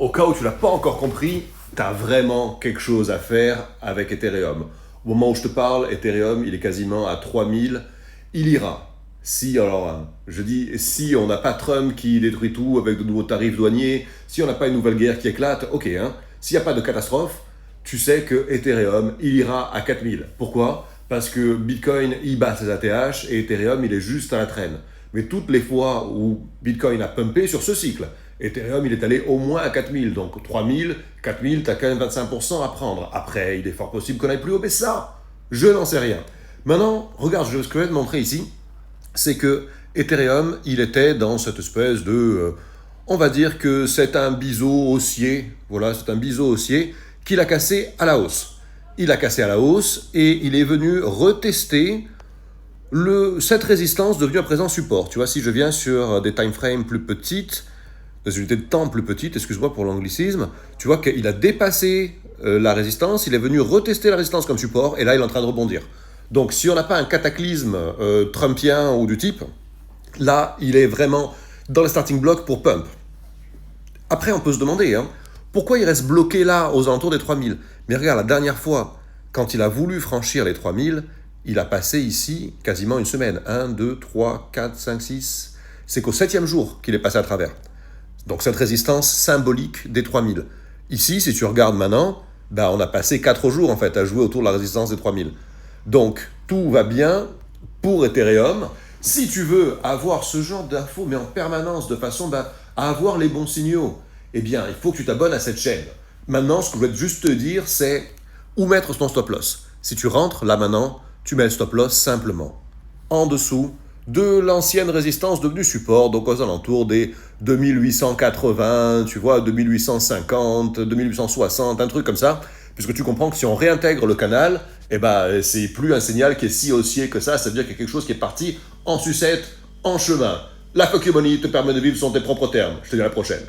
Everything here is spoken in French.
au cas où tu l'as pas encore compris, tu as vraiment quelque chose à faire avec Ethereum. Au moment où je te parle, Ethereum, il est quasiment à 3000. Il ira. Si, alors, je dis, si on n'a pas Trump qui détruit tout avec de nouveaux tarifs douaniers, si on n'a pas une nouvelle guerre qui éclate, ok, hein. S'il n'y a pas de catastrophe, tu sais que Ethereum, il ira à 4000. Pourquoi? Parce que Bitcoin, il bat ses ATH et Ethereum, il est juste à la traîne. Mais toutes les fois où Bitcoin a pumpé sur ce cycle, Ethereum, il est allé au moins à 4000. Donc 3000, 4000, tu as quand même 25% à prendre. Après, il est fort possible qu'on aille plus haut, mais ça, je n'en sais rien. Maintenant, regarde, ce que je vais te montrer ici, c'est que Ethereum, il était dans cette espèce de... on va dire que c'est un biseau haussier, voilà, c'est un biseau haussier qu'il a cassé à la hausse. Il a cassé à la hausse et il est venu retester cette résistance devenue à présent support. Tu vois, si je viens sur des time frames plus petites, des unités de temps plus petites, excuse-moi pour l'anglicisme, tu vois qu'il a dépassé la résistance, il est venu retester la résistance comme support, et là il est en train de rebondir. Donc si on n'a pas un cataclysme trumpien ou du type, là il est vraiment dans le starting block pour pump. Après on peut se demander, pourquoi il reste bloqué là aux alentours des 3000? Mais regarde, la dernière fois, quand il a voulu franchir les 3000, il a passé ici quasiment une semaine. 1, 2, 3, 4, 5, 6. C'est qu'au 7e jour qu'il est passé à travers. Donc cette résistance symbolique des 3000. Ici, si tu regardes maintenant, on a passé 4 jours en fait à jouer autour de la résistance des 3000. Donc tout va bien pour Ethereum. Si tu veux avoir ce genre d'infos, mais en permanence, de façon à avoir les bons signaux, eh bien, il faut que tu t'abonnes à cette chaîne. Maintenant, ce que je voulais juste te dire, c'est où mettre ton stop loss. Si tu rentres là maintenant, tu mets le stop loss simplement en dessous de l'ancienne résistance devenue support, donc aux alentours des 2880, tu vois, 2850, 2860, un truc comme ça, puisque tu comprends que si on réintègre le canal, c'est plus un signal qui est si haussier que ça veut dire qu'il y a quelque chose qui est parti en sucette, en chemin. La Fuck Your Money te permet de vivre sur tes propres termes. Je te dis à la prochaine.